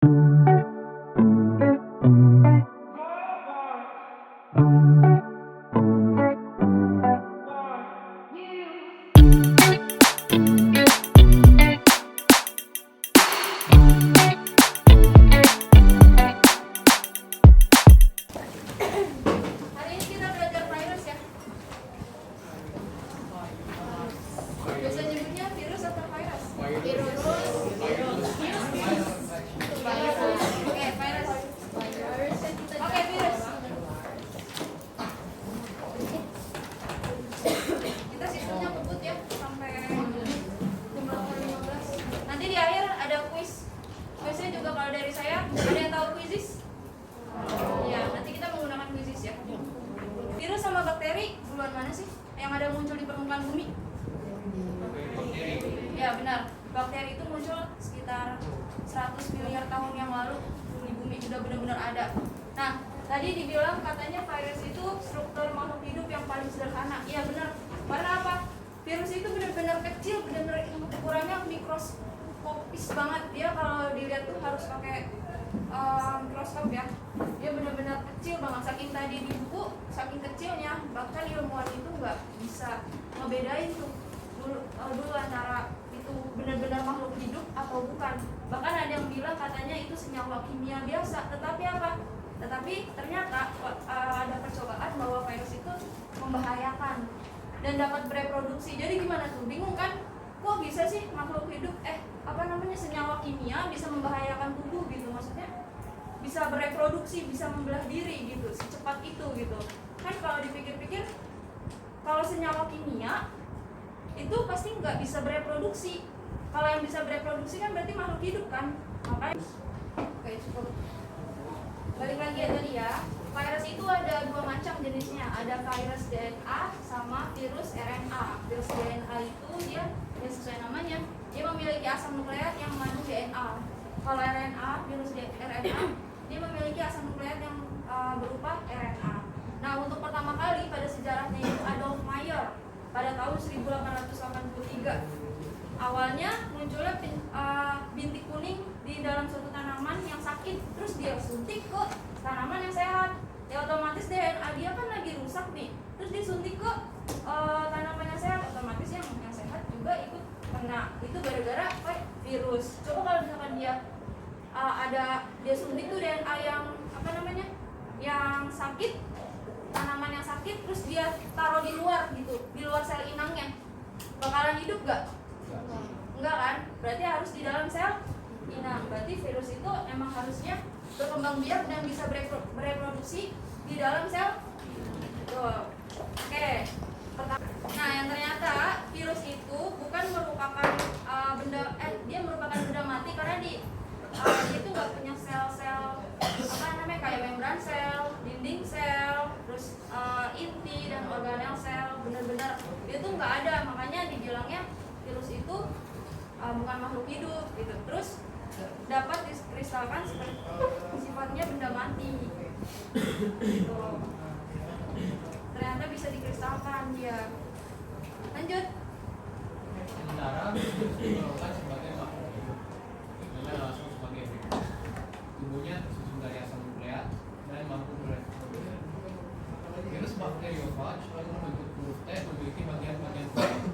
Hari ini kita belajar virus ya. Biasa nyebutnya virus atau virus? Virus. Oke, virus. Oke, virus. Kita sistemnya kebut ya sampai jam 8.15. Nanti di akhir ada kuis. Kuisnya juga kalau dari saya, ada yang tahu kuisis? Ya, nanti kita menggunakan kuisis ya. Virus sama bakteri duluan mana sih yang ada muncul di permukaan bumi? Ya benar, bakteri itu muncul sekitar 100 miliar tahun yang lalu di bumi, udah benar-benar ada. Nah, tadi dibilang katanya virus itu struktur makhluk hidup yang paling sederhana. Iya benar, karena apa? Virus itu benar-benar kecil, benar-benar ukurannya mikroskopis banget. Dia kalau dilihat tuh harus pakai mikroskop ya. Dia benar-benar kecil banget, saking tadi di buku, saking kecilnya bahkan ilmuwan itu nggak bisa ngebedain tuh dulu antara itu benar-benar makhluk hidup atau bukan. Bahkan ada yang bilang katanya itu senyawa kimia biasa, tetapi apa? Tetapi ternyata ada percobaan bahwa virus itu membahayakan dan dapat bereproduksi. Jadi gimana tuh? Bingung kan? Kok bisa sih makhluk hidup senyawa kimia bisa membahayakan tubuh gitu, maksudnya bisa bereproduksi, bisa membelah diri gitu, secepat itu gitu. Kan kalau dipikir-pikir, kalau senyawa kimia itu pasti nggak bisa bereproduksi. Kalau yang bisa bereproduksi kan berarti makhluk hidup kan. Makanya oke, cukup. Balik lagi ya tadi ya. Virus itu ada dua macam jenisnya, ada virus DNA sama virus RNA. Virus DNA itu dia sesuai namanya, dia memiliki asam nukleat yang mengandung DNA. Kalau RNA, virus RNA, dia memiliki asam nukleat yang berupa RNA. Nah, untuk pertama kali pada sejarahnya itu Adolf Meyer pada tahun 1883. Awalnya munculnya bintik kuning di dalam suatu tanaman yang sakit, terus dia suntik ke tanaman yang sehat. Ya otomatis DNA dia kan lagi rusak nih, terus disuntik ke tanaman yang sehat, otomatis yang sehat juga ikut kena. Itu gara-gara virus. Coba kalau misalkan dia dia suntik tuh DNA yang sakit, tanaman yang sakit, terus dia taruh di luar gitu, di luar sel inangnya, bakalan hidup gak? Enggak kan? Berarti harus di dalam sel inang. Berarti virus itu emang harusnya berkembang biak dan bisa bereproduksi di dalam sel. Tuh. Oke. Nah, yang ternyata virus itu bukan merupakan dia merupakan benda mati karena dia itu nggak punya sel-sel kayak membran sel, dinding sel, terus inti dan organel sel, benar-benar dia tuh nggak ada. Makanya dibilangnya virus itu bukan makhluk hidup gitu. Terus dapat dikristalkan seperti sifatnya benda mati gitu. Ternyata bisa dikristalkan dia. Lanjut. Sementara virus digolongkan sebagai makhluk hidup, namanya langsung sebagai virus. Tubuhnya tersusun dari asam nukleat dan mampu bereproduksi. Virus bakteriofag lalu membentuk huruf T memiliki bagian-bagian kulit,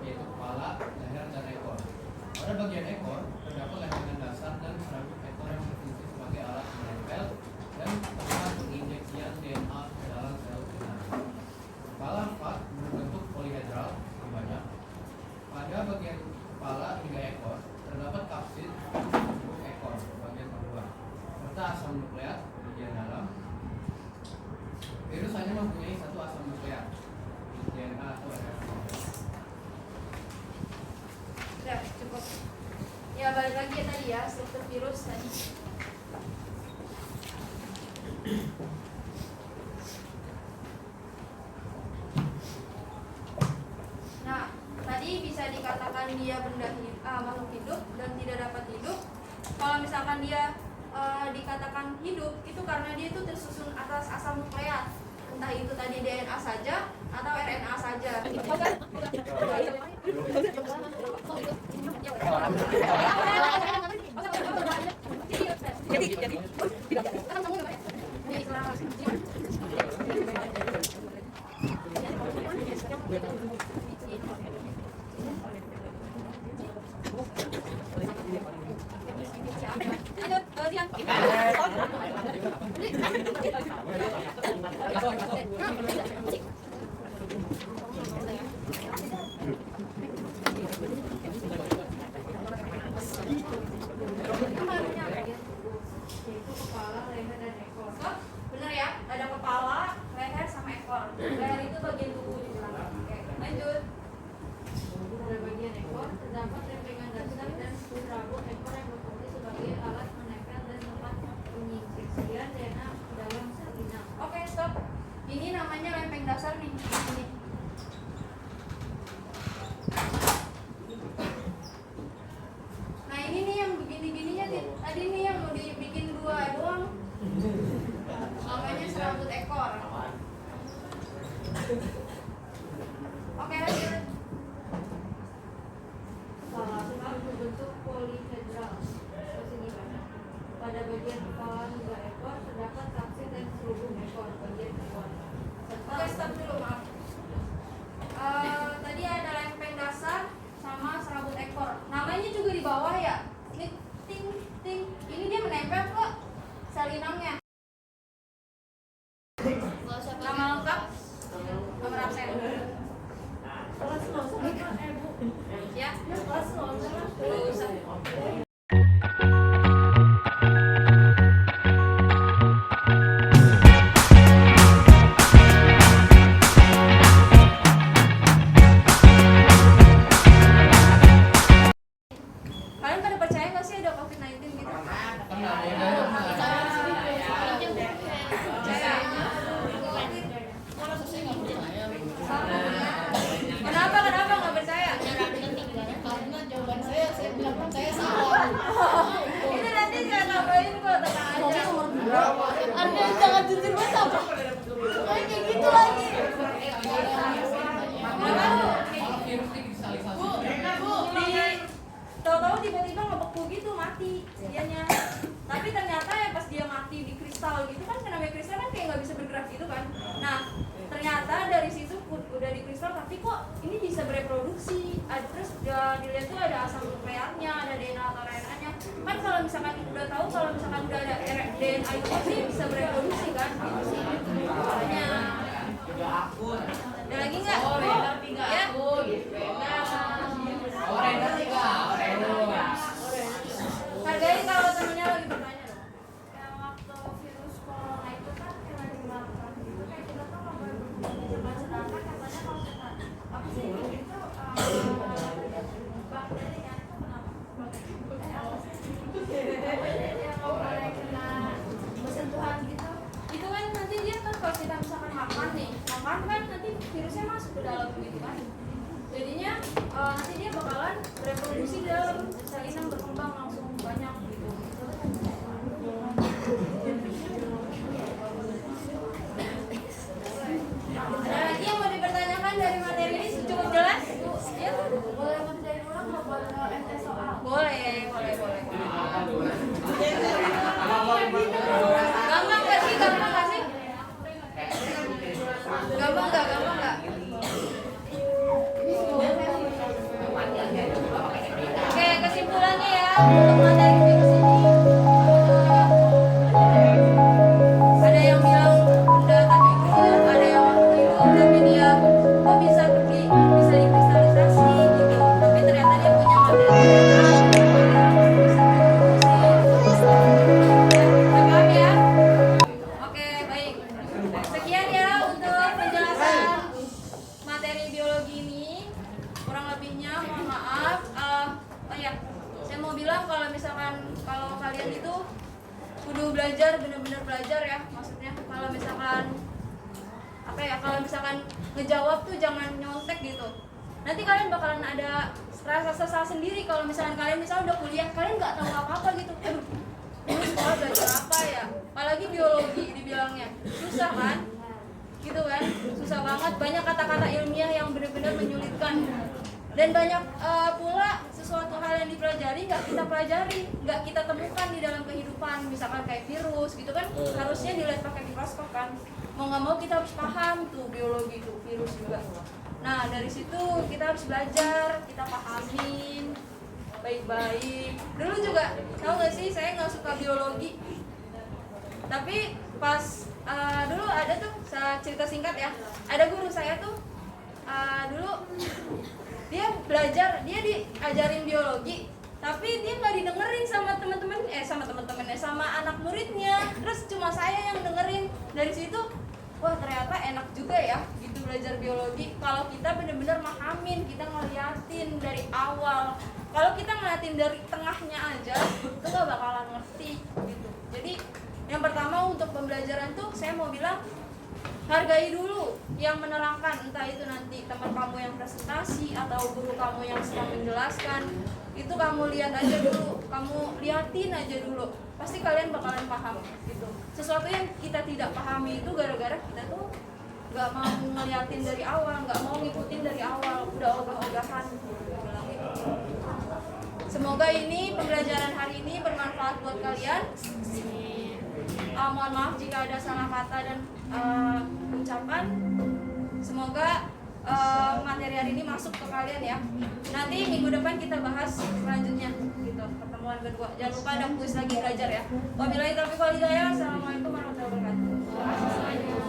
yaitu kepala, leher, dan ekor. Pada bagian ekor terdapat lempengan dasar dan serabut ekor yang berfungsi sebagai alat menempel dan tempat penginjeksian DNA ke dalam sel inang. Kepala fag berbentuk polihedral banyak. Pada bagian kepala hingga ekor terdapat kapsid untuk ekor bagian bawah serta asam nukleat bagian dalam. Virus hanya mempunyai satu asam nukleat, DNA atau RNA. Udah cukup. Ya balik lagi ya tadi ya struktur virus tadi. Nah, tadi bisa dikatakan dia makhluk hidup dan tidak dapat hidup. Kalau misalkan dia dikatakan hidup, itu karena dia itu tersusun atas asam nukleat. Entah itu tadi DNA saja atau RNA saja. Bener ya, ada kepala, leher sama ekor. Leher itu bagian tubuh di belakang. Oke, lanjut. Pada bagian ekor terdapat lempengan dasar dan serabut ekor yang berfungsi sebagai alat menempel dan tempat penyiksikan DNA dalam sel inang. Oke, stop. Ini namanya lempeng dasar nih. Ini. Nah, ini nih yang begini-gininya tadi nih yang mau dibikin dua doang. Namanya serabut ekor. Oke, lanjut. Kepala berbentuk polihedral. Terus ini kan. Pada bagian kepala hingga ekor terdapat saksit dan serubung ekor bagian ekor. Serta Oke, stop dulu, maaf. Tadi ada lempeng dasar sama serabut ekor. Namanya juga di bawah ya. Ini ting ting. Ini dia menempel kok sel inangnya. Nama lengkap? Nomor absen. kelas lo sama Bu. Ya. Kelas lo sama Nggak usah. Kalian pada percaya nggak sih ada COVID-19 gitu? Kenapa nggak percaya? karena jawaban saya bilang percaya salah. Itu nanti saya tambahin kok, tenang aja. Anda jangan jujur masa. Kayak gitu lagi. Tahu-tahu tiba-tiba ngebeku gitu mati dianya. Tapi ternyata ya pas dia mati di kristal gitu kan, namanya kristal kan kayak nggak bisa bergerak gitu kan. Nah ternyata dari situ udah di kristal tapi kok ini bisa bereproduksi. Terus dilihat tuh ada asam nuklearnya, ada DNA atau RNA-nya. Kan kalau misalkan udah tahu kalau misalkan udah ada DNA itu pasti bisa bereproduksi kan. Gitu sih. Makanya. Ada lagi nggak? Ya. Hargain kalau temennya lagi bertanya dong. Yang waktu virus corona itu kan kayak lagi melakukan gitu, kayak kita tuh nggak boleh berhubungan, sedangkan katanya kalau kita apa sih itu bakteri kan itu kenapa? Yang nggak boleh kena bersentuhan gitu. Itu kan nanti dia kan kalau kita misalkan makan kan nanti virusnya masuk ke dalam gitu kan. Jadinya nanti dia bakalan bereproduksi dalam sel inang, berkembang langsung banyak gitu. Ada lagi yang mau dipertanyakan dari materi ini cukup jelas? Ya? Boleh ngerjain ulang nggak buat MT soal? Boleh. Gampang nggak sih? Gampang nggak? Oke, kesimpulannya ya untuk materi virus ini, ada yang bilang benda tak hidup, ada yang hidup tapi dia kok bisa dikristalisasi gitu, tapi ternyata dia punya materi bisa reproduksi. Paham ya? Oke, baik. Sekian ya untuk penjelasan materi biologi ini. Kurang lebihnya mohon maaf. Oh ya, saya mau bilang kalau misalkan kalau kalian itu kudu belajar, benar-benar belajar ya. Maksudnya kalau misalkan kalau misalkan ngejawab tuh jangan nyontek gitu. Nanti kalian bakalan ada rasa sesal sendiri kalau misalkan kalian udah kuliah, kalian nggak tahu apa-apa gitu. Aduh, dulu sekolah belajar apa ya? Apalagi biologi dibilangnya susah kan? Gitu kan? Susah banget, banyak kata-kata ilmiah yang benar-benar menyulitkan. Dan banyak pula sesuatu hal yang dipelajari nggak kita pelajari, nggak kita temukan di dalam kehidupan. Misalkan kayak virus gitu kan, harusnya dilihat pakai mikroskop kan. Mau nggak mau kita harus paham tuh biologi itu, virus juga. Nah dari situ kita harus belajar, kita pahamin baik-baik. Dulu juga tahu nggak sih, saya nggak suka biologi, tapi pas dulu ada tuh, cerita singkat ya, ada guru saya tuh dulu dia belajar, dia diajarin biologi, tapi dia nggak didengerin sama teman-temannya, sama anak muridnya. Terus cuma saya yang dengerin. Dari situ, wah ternyata enak juga ya gitu belajar biologi. Kalau kita benar-benar mahamin, kita ngeliatin dari awal. Kalau kita ngeliatin dari tengahnya aja, itu nggak bakalan ngerti gitu. Jadi yang pertama untuk pembelajaran tuh saya mau bilang, hargai dulu yang menerangkan, entah itu nanti teman kamu yang presentasi atau guru kamu yang sedang menjelaskan. Itu kamu lihat aja dulu, kamu liatin aja dulu, pasti kalian bakalan paham gitu. Sesuatu yang kita tidak pahami itu gara-gara kita tuh nggak mau ngeliatin dari awal, nggak mau ngikutin dari awal, udah ogah-ogahan gitu. Semoga ini pembelajaran hari ini bermanfaat buat kalian. Mohon maaf jika ada salah kata dan ucapan. Semoga materi hari ini masuk ke kalian ya. Nanti minggu depan kita bahas selanjutnya gitu, pertemuan kedua. Jangan lupa ada kuis lagi belajar ya. Wabillahi taufiq wal hidayah. Assalamualaikum warahmatullahi wabarakatuh.